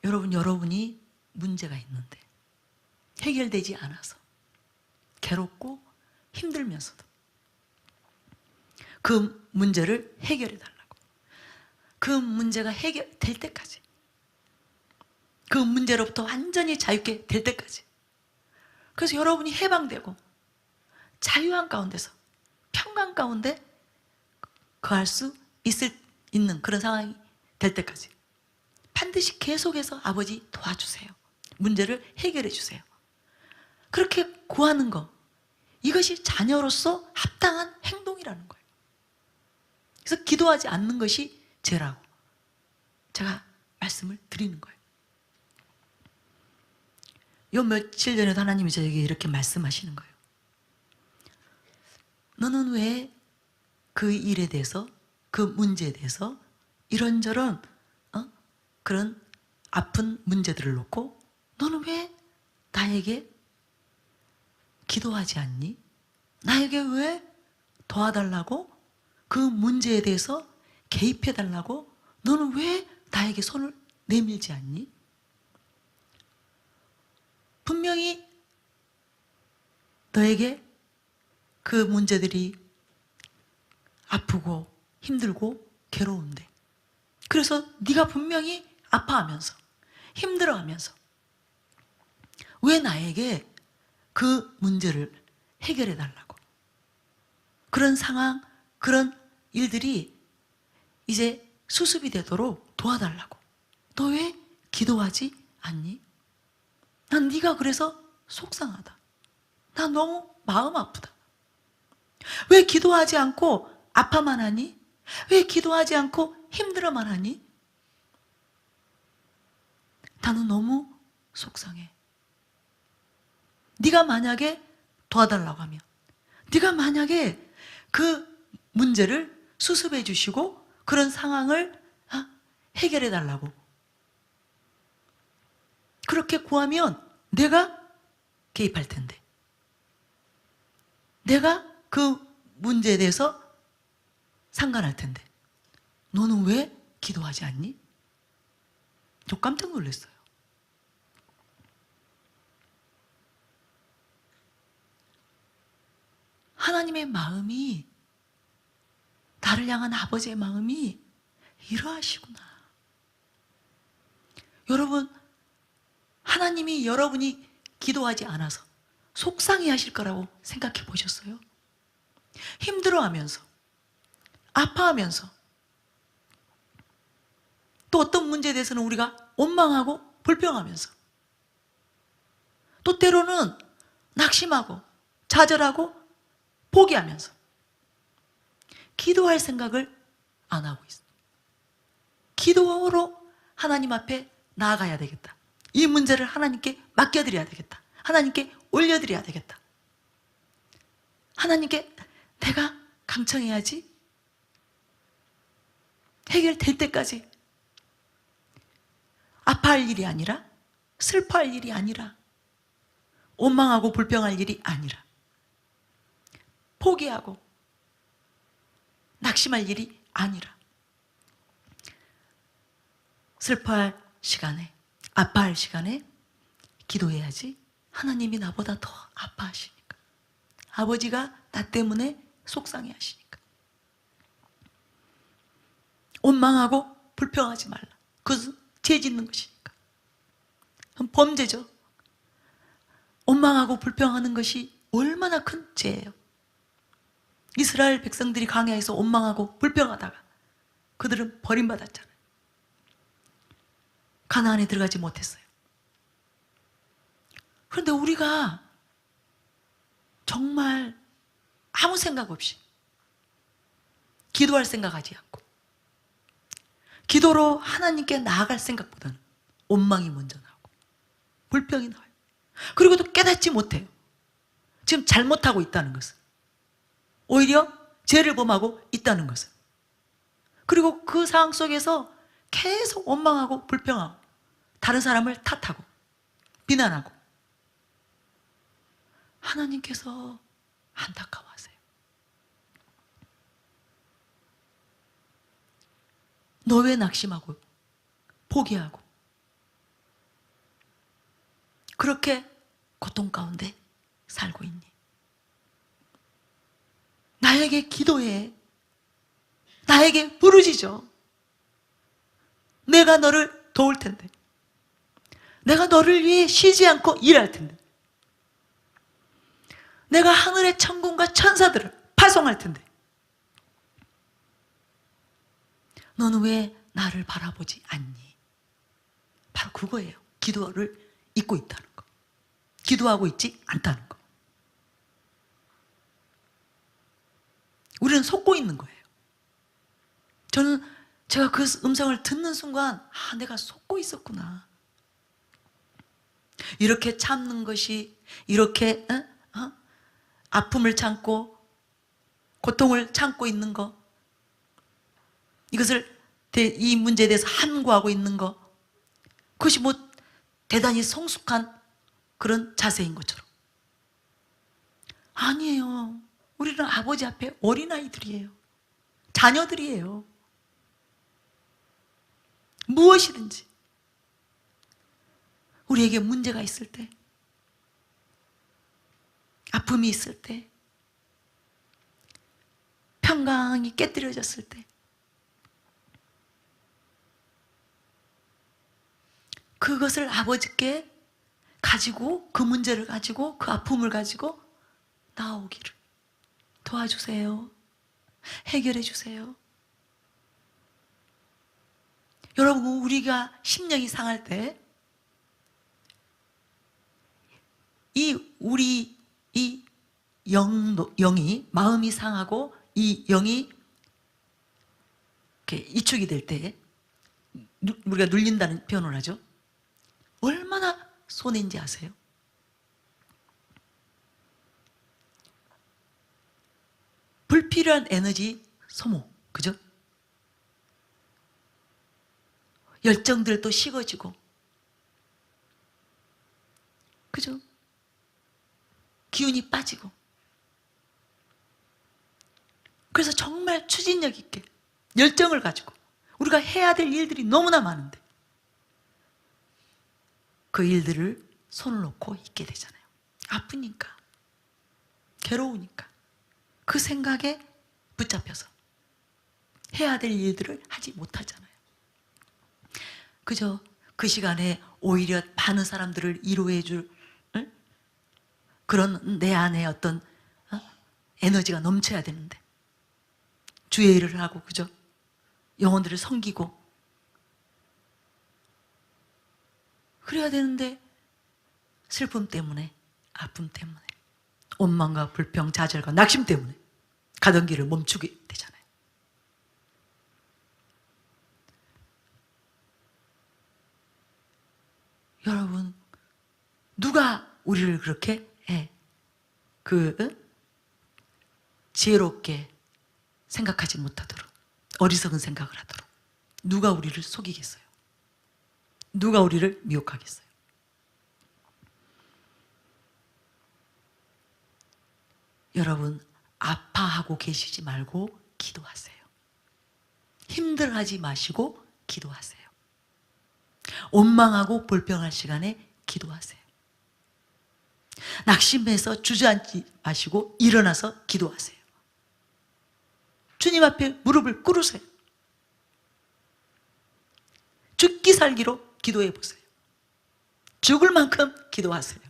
여러분이 문제가 있는데 해결되지 않아서 괴롭고 힘들면서도 그 문제를 해결해 달라고, 그 문제가 해결될 때까지, 그 문제로부터 완전히 자유케 될 때까지, 그래서 여러분이 해방되고 자유한 가운데서 평강 가운데 거할 수 있는 그런 상황이 될 때까지 반드시 계속해서 아버지 도와주세요, 문제를 해결해 주세요, 그렇게 구하는 거, 이것이 자녀로서 합당한 행동이라는 거예요. 그래서 기도하지 않는 것이 죄라고 제가 말씀을 드리는 거예요. 요 며칠 전에도 하나님이 저에게 이렇게 말씀하시는 거예요. 너는 왜 그 일에 대해서, 그 문제에 대해서 이런저런 그런 아픈 문제들을 놓고 너는 왜 나에게 기도하지 않니? 나에게 왜 도와달라고, 그 문제에 대해서 개입해달라고 너는 왜 나에게 손을 내밀지 않니? 분명히 너에게 그 문제들이 아프고 힘들고 괴로운데, 그래서 네가 분명히 아파하면서 힘들어하면서 왜 나에게 그 문제를 해결해 달라고, 그런 상황, 그런 일들이 이제 수습이 되도록 도와달라고 너 왜 기도하지 않니? 난 네가 그래서 속상하다, 나 너무 마음 아프다. 왜 기도하지 않고 아파만 하니? 왜 기도하지 않고 힘들어만 하니? 나는 너무 속상해. 네가 만약에 도와달라고 하면, 네가 만약에 그 문제를 수습해 주시고 그런 상황을 해결해 달라고 그렇게 구하면 내가 개입할 텐데, 내가 그 문제에 대해서 상관할 텐데 너는 왜 기도하지 않니? 저 깜짝 놀랐어요. 하나님의 마음이, 나를 향한 아버지의 마음이 이러하시구나. 여러분, 하나님이 여러분이 기도하지 않아서 속상해 하실 거라고 생각해 보셨어요? 힘들어하면서, 아파하면서, 또 어떤 문제에 대해서는 우리가 원망하고 불평하면서, 또 때로는 낙심하고 좌절하고 포기하면서 기도할 생각을 안 하고 있어요. 기도로 하나님 앞에 나아가야 되겠다, 이 문제를 하나님께 맡겨드려야 되겠다, 하나님께 올려드려야 되겠다, 하나님께 내가 강청해야지, 해결될 때까지 아파할 일이 아니라, 슬퍼할 일이 아니라, 원망하고 불평할 일이 아니라, 포기하고 낙심할 일이 아니라, 슬퍼할 시간에, 아파할 시간에 기도해야지. 하나님이 나보다 더 아파하시니까, 아버지가 나 때문에 속상해 하시니까. 원망하고 불평하지 말라. 그것은 죄 짓는 것이니까. 그건 범죄죠. 원망하고 불평하는 것이 얼마나 큰 죄예요. 이스라엘 백성들이 광야에서 원망하고 불평하다가 그들은 버림받았잖아요. 가나안에 들어가지 못했어요. 그런데 우리가 정말 아무 생각 없이, 기도할 생각하지 않고 기도로 하나님께 나아갈 생각보다는 원망이 먼저 나오고 불평이 나와요. 그리고 또 깨닫지 못해요. 지금 잘못하고 있다는 것을, 오히려 죄를 범하고 있다는 것을. 그리고 그 상황 속에서 계속 원망하고 불평하고 다른 사람을 탓하고 비난하고, 하나님께서 안타까워하세요. 너 왜 낙심하고 포기하고 그렇게 고통 가운데 살고 있니? 나에게 기도해. 나에게 부르짖어. 내가 너를 도울 텐데. 내가 너를 위해 쉬지 않고 일할 텐데. 내가 하늘의 천군과 천사들을 파송할 텐데. 너는 왜 나를 바라보지 않니? 바로 그거예요. 기도를 잊고 있다는 거. 기도하고 있지 않다는 거. 우리는 속고 있는 거예요. 제가 그 음성을 듣는 순간 내가 속고 있었구나. 이렇게 참는 것이, 이렇게 아픔을 참고 고통을 참고 있는 거, 이것을 이 문제에 대해서 함구하고 있는 거, 그것이 뭐 대단히 성숙한 그런 자세인 것처럼. 아니에요. 우리는 아버지 앞에 어린아이들이에요. 자녀들이에요. 무엇이든지 우리에게 문제가 있을 때, 아픔이 있을 때, 평강이 깨뜨려졌을 때, 그것을 아버지께 가지고, 그 문제를 가지고, 그 아픔을 가지고 나오기를 도와주세요. 해결해 주세요. 여러분, 우리가 심령이 상할 때 이 영이, 마음이 상하고 이 영이 이렇게 이축이 될 때, 우리가 눌린다는 표현을 하죠. 얼마나 손해인지 아세요? 불필요한 에너지 소모, 그죠? 열정들도 식어지고, 그죠? 기운이 빠지고. 그래서 정말 추진력 있게 열정을 가지고 우리가 해야 될 일들이 너무나 많은데 그 일들을 손을 놓고 있게 되잖아요. 아프니까, 괴로우니까, 그 생각에 붙잡혀서 해야 될 일들을 하지 못하잖아요. 그죠? 그 시간에 오히려 많은 사람들을 위로해 줄 그런 내 안에 어떤 에너지가 넘쳐야 되는데, 주의 일을 하고, 그죠? 영혼들을 섬기고 그래야 되는데, 슬픔 때문에, 아픔 때문에, 원망과 불평, 좌절과 낙심 때문에 가던 길을 멈추게 되잖아요. 여러분, 누가 우리를 그렇게 지혜롭게 생각하지 못하도록, 어리석은 생각을 하도록 누가 우리를 속이겠어요? 누가 우리를 미혹하겠어요? 여러분, 아파하고 계시지 말고 기도하세요. 힘들어하지 마시고 기도하세요. 원망하고 불평할 시간에 기도하세요. 낙심해서 주저앉지 마시고 일어나서 기도하세요. 주님 앞에 무릎을 꿇으세요. 죽기 살기로 기도해 보세요. 죽을 만큼 기도하세요.